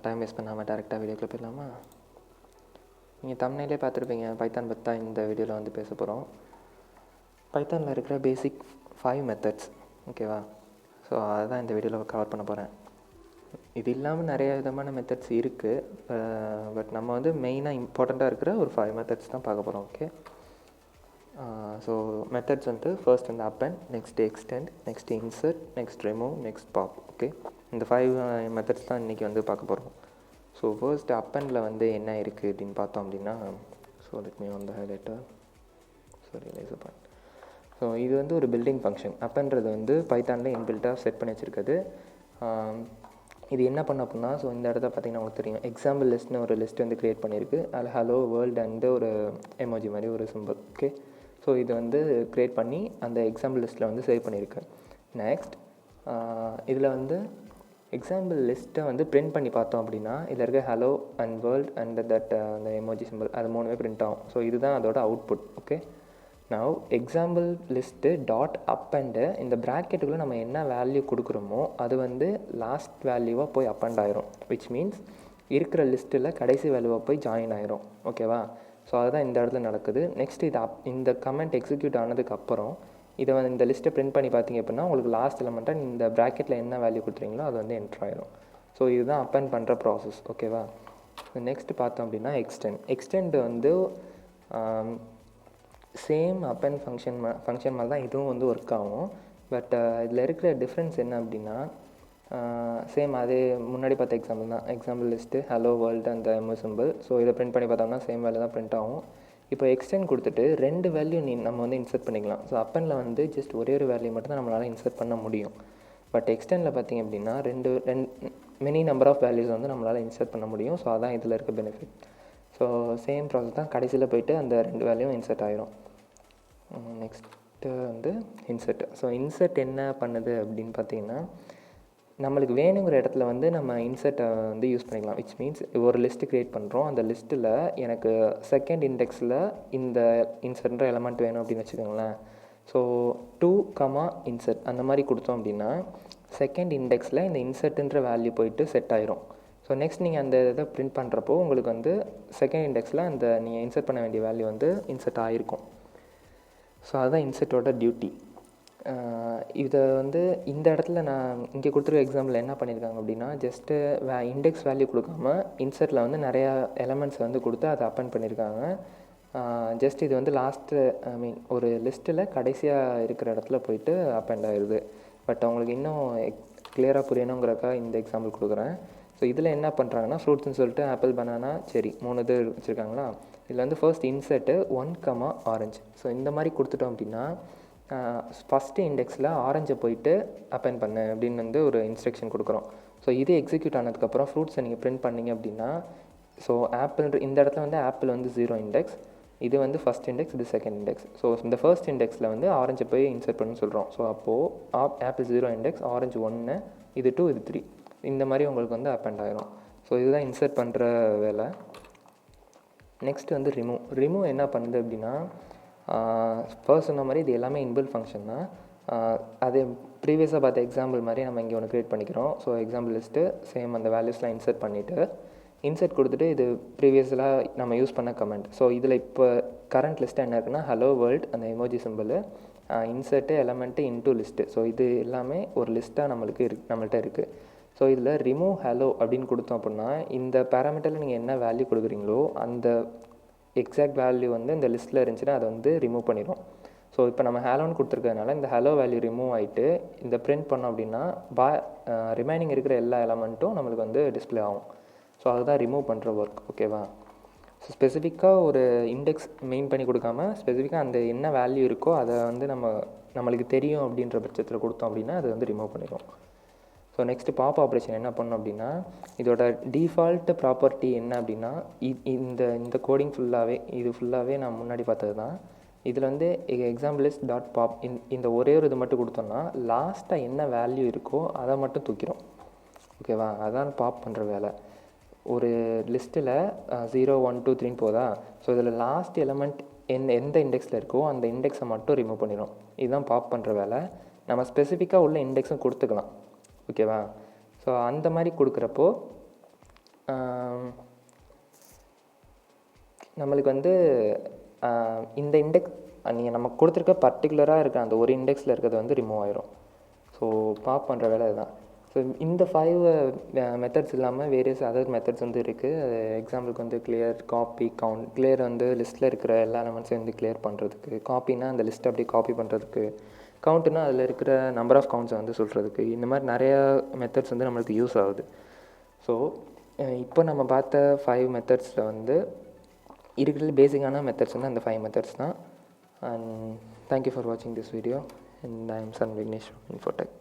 Time waste பண்ணாமல் டேரெக்டாக வீடியோக்குள்ளே போயிடலாமா? நீங்கள் தம்ப்நெயிலே பார்த்துருப்பீங்க, பைத்தான் பற்றி தான் இந்த வீடியோவில் வந்து பேச போகிறோம். பைத்தானில் இருக்கிற பேசிக் 5 மெத்தட்ஸ், ஓகேவா? ஸோ அதுதான் இந்த வீடியோவில் கவர் பண்ண போகிறேன். இது இல்லாமல் நிறைய விதமான மெத்தட்ஸ் இருக்குது, பட் நம்ம வந்து மெயினாக இம்பார்ட்டண்ட்டாக இருக்கிற ஒரு 5 மெத்தட்ஸ் தான் பார்க்க போகிறோம். ஓகே, ஸோ மெத்தட்ஸ் வந்து ஃபர்ஸ்ட் வந்து append, next extend, next insert, next remove, next pop. Okay, இந்த 5 மெத்தட்ஸ் தான் இன்றைக்கி வந்து பார்க்க போகிறோம். ஸோ ஃபர்ஸ்ட் appendல வந்து என்ன இருக்குது அப்படின்னு பார்த்தோம் அப்படின்னா, so let me on the highlighter, sorry rice up. So இது வந்து ஒரு பில்டிங் ஃபங்க்ஷன். அப்பன்றது வந்து பைத்தானில் இன்பில்ட்டாக செட் பண்ணி வச்சுருக்குது. இது என்ன பண்ண அப்படின்னா, ஸோ இந்த இடத்த பார்த்தீங்கன்னா உங்களுக்கு தெரியும், எக்ஸாம்பிள் லிஸ்ட்னு ஒரு லிஸ்ட் வந்து க்ரியேட் பண்ணியிருக்கு. அதில் ஹலோ வேர்ல்டு அண்டு ஒரு எமோஜி மாதிரி ஒரு சிம்பிள். ஓகே, ஸோ இது வந்து க்ரியேட் பண்ணி அந்த எக்ஸாம்பிள் லிஸ்ட்டில் வந்து சேவ் பண்ணியிருக்கு. நெக்ஸ்ட் இதில் வந்து எக்ஸாம்பிள் லிஸ்ட்டை வந்து பிரிண்ட் பண்ணி பார்த்தோம் அப்படின்னா, இதில் இருக்க hello and world and that அந்த எமோஜி சிம்பிள் அது 3மே பிரிண்ட் ஆகும். ஸோ இதுதான் அதோட output. Okay, now example list dot append இந்த ப்ராக்கெட்டுக்குள்ளே நம்ம என்ன வேல்யூ கொடுக்குறோமோ அது வந்து லாஸ்ட் வேல்யூவாக போய் அப்பண்ட் ஆயிரும். விச் மீன்ஸ் இருக்கிற லிஸ்ட்டில் கடைசி வேல்யூவாக போய் ஜாயின் ஆயிரும். ஓகேவா? ஸோ அதுதான் இந்த இடத்துல நடக்குது. நெக்ஸ்ட் இது இந்த கமெண்ட் எக்ஸிக்யூட் ஆனதுக்கப்புறம் இதை வந்து இந்த லிஸ்ட்டை பிரிண்ட் பண்ணி பார்த்தீங்க அப்படின்னா உங்களுக்கு லாஸ்ட் எலமெண்ட்டாக இந்த ப்ராக்கெட்டில் என்ன வேல்யூ கொடுத்துறீங்களோ அது வந்து என்ட்ரு ஆயிரும். ஸோ இதுதான் அப்பண்ட் பண்ணுற ப்ராசஸ். ஓகேவா? நெக்ஸ்ட்டு பார்த்தோம் அப்படின்னா எக்ஸ்டெண்ட் வந்து சேம் அப்பண்ட் ஃபங்க்ஷன் மாதிரி தான் இதுவும் வந்து ஒர்க் ஆகும். பட் இதில் இருக்கிற டிஃப்ரென்ஸ் என்ன அப்படின்னா, சேம் அதே முன்னாடி பார்த்த எக்ஸாம்பிள் தான். எக்ஸாம்பிள் லிஸ்ட்டு ஹலோ வேர்ல்டு அந்த எமோ சிம்பிள். ஸோ இதை பிரிண்ட் பண்ணி பார்த்தோம்னா சேம் வேல்யூ தான் பிரிண்ட் ஆகும். இப்போ எக்ஸ்டெண்ட் கொடுத்துட்டு 2 வேல்யூ நம்ம வந்து இன்சர்ட் பண்ணிக்கலாம். ஸோ அப்பனில் வந்து ஜஸ்ட் ஒரே ஒரு வேல்யூ மட்டும் தான் நம்மளால் இன்சர்ட் பண்ண முடியும். பட் எக்ஸ்டெண்டில் பார்த்திங்க அப்படின்னா மெனி நம்பர் ஆஃப் வேல்யூஸ் வந்து நம்மளால் இன்சர்ட் பண்ண முடியும். ஸோ அதான் இதில் இருக்க பெனிஃபிட். ஸோ சேம் ப்ராசஸ் தான், கடைசியில் போய்ட்டு அந்த 2 வேல்யூவும் இன்சர்ட் ஆகிரும். நெக்ஸ்ட்டு வந்து இன்சர்ட். ஸோ இன்சர்ட் என்ன பண்ணுது அப்படின்னு பார்த்தீங்கன்னா, நம்மளுக்கு வேணுங்கிற இடத்துல வந்து நம்ம இன்சர்ட்டை வந்து யூஸ் பண்ணிக்கலாம். விச் மீன்ஸ் ஒரு லிஸ்ட்டு க்ரியேட் பண்ணுறோம், அந்த லிஸ்ட்டில் எனக்கு செகண்ட் இண்டெக்ஸில் இந்த இன்சர்ட்ன்ற எலமெண்ட் வேணும் அப்படின்னு வச்சுக்கோங்களேன். ஸோ 2, இன்சர்ட் அந்த மாதிரி கொடுத்தோம் அப்படின்னா செகண்ட் இண்டெக்ஸில் இந்த இன்சர்ட்டுன்ற வேல்யூ போயிட்டு செட் ஆயிரும். ஸோ நெக்ஸ்ட் நீங்கள் அந்த இதை பிரிண்ட் பண்ணுறப்போ உங்களுக்கு வந்து செகண்ட் இண்டெக்ஸில் அந்த நீங்கள் இன்சர்ட் பண்ண வேண்டிய வேல்யூ வந்து இன்சர்ட் ஆகிருக்கும். ஸோ அதுதான் இன்சர்ட்டோட டியூட்டி. இதை வந்து இந்த இடத்துல நான் இங்கே கொடுத்துருக்க எக்ஸாம்பிள் என்ன பண்ணியிருக்காங்க அப்படின்னா, ஜஸ்ட்டு இண்டெக்ஸ் வேல்யூ கொடுக்காம இன்சர்ட்டில் வந்து நிறையா எலமெண்ட்ஸ் வந்து கொடுத்து அதை அப்பண்ட் பண்ணியிருக்காங்க. ஜஸ்ட் இது வந்து ஒரு லிஸ்ட்டில் கடைசியாக இருக்கிற இடத்துல போயிட்டு அப்பண்ட் ஆயிடுது. பட் அவங்களுக்கு இன்னும் கிளியராக புரியணுங்கிறக்காக இந்த எக்ஸாம்பிள் கொடுக்குறேன். ஸோ இதில் என்ன பண்ணுறாங்கன்னா, ஃப்ரூட்ஸ்னு சொல்லிட்டு ஆப்பிள், பனானா, செரி 3 இது வச்சுருக்காங்களா. இதில் வந்து ஃபர்ஸ்ட் இன்சர்ட்டு 1, ஆரஞ்சு. ஸோ இந்த மாதிரி கொடுத்துட்டோம் அப்படின்னா ஃபஸ்ட்டு இண்டெக்ஸில் ஆரஞ்சை போயிட்டு அப்பெண்ட் பண்ணு அப்படின்னு வந்து ஒரு இன்ஸ்ட்ரக்ஷன் கொடுக்குறோம். ஸோ இது எக்ஸிக்யூட் ஆனதுக்கப்புறம் ஃப்ரூட்ஸை நீங்கள் பிரிண்ட் பண்ணிங்க அப்படின்னா, ஸோ ஆப்பிள் இந்த இடத்துல வந்து ஆப்பிள் வந்து 0 இண்டெக்ஸ், இது வந்து ஃபஸ்ட் இண்டெக்ஸ், இது செகண்ட் இண்டெக்ஸ். ஸோ இந்த ஃபர்ஸ்ட் இண்டெக்ஸில் வந்து ஆரஞ்சை போய் இன்சர்ட் பண்ணுன்னு சொல்கிறோம். ஸோ அப்போது ஆப்பிள் 0 இண்டெக்ஸ், ஆரஞ்சு 1, இது 2, இது 3, இந்த மாதிரி உங்களுக்கு வந்து அப்பெண்ட் ஆகிரும். ஸோ இதுதான் இன்சர்ட் பண்ணுற வேலை. நெக்ஸ்ட் வந்து ரிமூவ் என்ன பண்ணுது அப்படின்னா, ஃபர்ஸ்ட் சொன்ன மாதிரி இது எல்லாமே இன்பில்ட் ஃபங்க்ஷன் தான். அது ப்ரீவியஸாக பார்த்த எக்ஸாம்பிள் மாதிரி நம்ம இங்கே ஒன்று க்ரியேட் பண்ணிக்கிறோம். ஸோ எக்ஸாம்பிள் லிஸ்ட்டு சேம் அந்த வேல்யூஸ்லாம் இன்சர்ட் பண்ணிவிட்டு இன்சர்ட் கொடுத்துட்டு இது ப்ரீவியஸில் நம்ம யூஸ் பண்ண கமெண்ட். ஸோ இதில் இப்போ கரண்ட் லிஸ்ட்டு என்ன இருக்குன்னா, ஹலோ வேர்ல்டு அந்த emoji simple, insert element into list. So இது எல்லாமே ஒரு லிஸ்ட்டாக நம்மள்கிட்ட இருக்குது. ஸோ இதில் ரிமூவ் ஹலோ அப்படின்னு கொடுத்தோம் அப்படின்னா, இந்த பேராமீட்டரில் நீங்கள் என்ன வேல்யூ கொடுக்குறீங்களோ அந்த எக்ஸாக்ட் வேல்யூ வந்து இந்த லிஸ்ட்டில் இருந்துச்சுன்னா அதை வந்து ரிமூவ் பண்ணிடும். ஸோ இப்போ நம்ம ஹலோன்னு கொடுத்துருக்கறதுனால இந்த ஹலோ வேல்யூ ரிமூவ் ஆகிட்டு இந்த பிரிண்ட் பண்ணோம் அப்படின்னா ரிமைனிங் இருக்கிற எல்லா எலமெண்ட்டும் நம்மளுக்கு வந்து டிஸ்பிளே ஆகும். ஸோ அதுதான் ரிமூவ் பண்ணுற ஒர்க். ஓகேவா? ஸோ ஸ்பெசிஃபிக்காக ஒரு இண்டெக்ஸ் மெயின் பண்ணி கொடுக்காம ஸ்பெசிஃபிக்காக அந்த என்ன வேல்யூ இருக்கோ அதை வந்து நம்மளுக்கு தெரியும் அப்படின்ற பட்சத்தில் கொடுத்தோம் அப்படின்னா அது வந்து ரிமூவ் பண்ணிடும். ஸோ நெக்ஸ்ட்டு பாப் ஆப்ரேஷன் என்ன பண்ணோம் அப்படின்னா, இதோட டிஃபால்ட் ப்ராப்பர்ட்டி என்ன அப்படின்னா, இந்த கோடிங் ஃபுல்லாகவே நான் முன்னாடி பார்த்தது தான். இதில் வந்து எக்ஸாம்பிள் list.pop இந்த ஒரே ஒரு இது மட்டும் கொடுத்தோம்னா லாஸ்ட்டாக என்ன வேல்யூ இருக்கோ அதை மட்டும் தூக்கிறோம். ஓகேவா? அதான் பாப் பண்ணுற வேலை. ஒரு லிஸ்ட்டில் 0, 1, 2, 3 போதா. ஸோ இதில் லாஸ்ட் எலமெண்ட் எந்த இண்டெக்ஸில் இருக்கோ அந்த இண்டெக்ஸை மட்டும் ரிமூவ் பண்ணிடும். இதுதான் பாப் பண்ணுற வேலை. நம்ம ஸ்பெசிஃபிக்காக உள்ள இண்டெக்ஸும் கொடுத்துக்கலாம். ஓகேவா? ஸோ அந்த மாதிரி கொடுக்குறப்போ நம்மளுக்கு வந்து இந்த இண்டெக்ஸ் நீங்கள் நமக்கு கொடுத்துருக்க பர்டிகுலராக இருக்க அந்த ஒரு இண்டெக்ஸில் இருக்கிறது வந்து ரிமூவ் ஆயிரும். ஸோ பாப் பண்ணுற வேலை இதுதான். ஸோ இந்த 5 மெத்தட்ஸ் இல்லாமல் வேரியஸ் அதர் மெத்தட்ஸ் வந்து இருக்குது. அது எக்ஸாம்பிளுக்கு வந்து கிளியர், காப்பி, கவுண்ட். கிளியர் வந்து லிஸ்ட்டில் இருக்கிற எல்லா எலமெண்ட்ஸையும் வந்து கிளியர் பண்ணுறதுக்கு, காப்பினா அந்த லிஸ்ட்டை அப்படியே காப்பி பண்ணுறதுக்கு, கவுண்ட்டுனா அதில் இருக்கிற நம்பர் ஆஃப் கவுண்ட்ஸை வந்து சொல்கிறதுக்கு. இந்த மாதிரி நிறையா மெத்தட்ஸ் வந்து நம்மளுக்கு யூஸ் ஆகுது. ஸோ இப்போ நம்ம பார்த்த 5 மெத்தட்ஸில் வந்து இருக்கிறதுல பேசிக்கான மெத்தட்ஸ் வந்து அந்த 5 மெத்தட்ஸ் தான். அண்ட் தேங்க்யூ ஃபார் வாட்சிங் this video. And I am Sun Vignesh Infotech.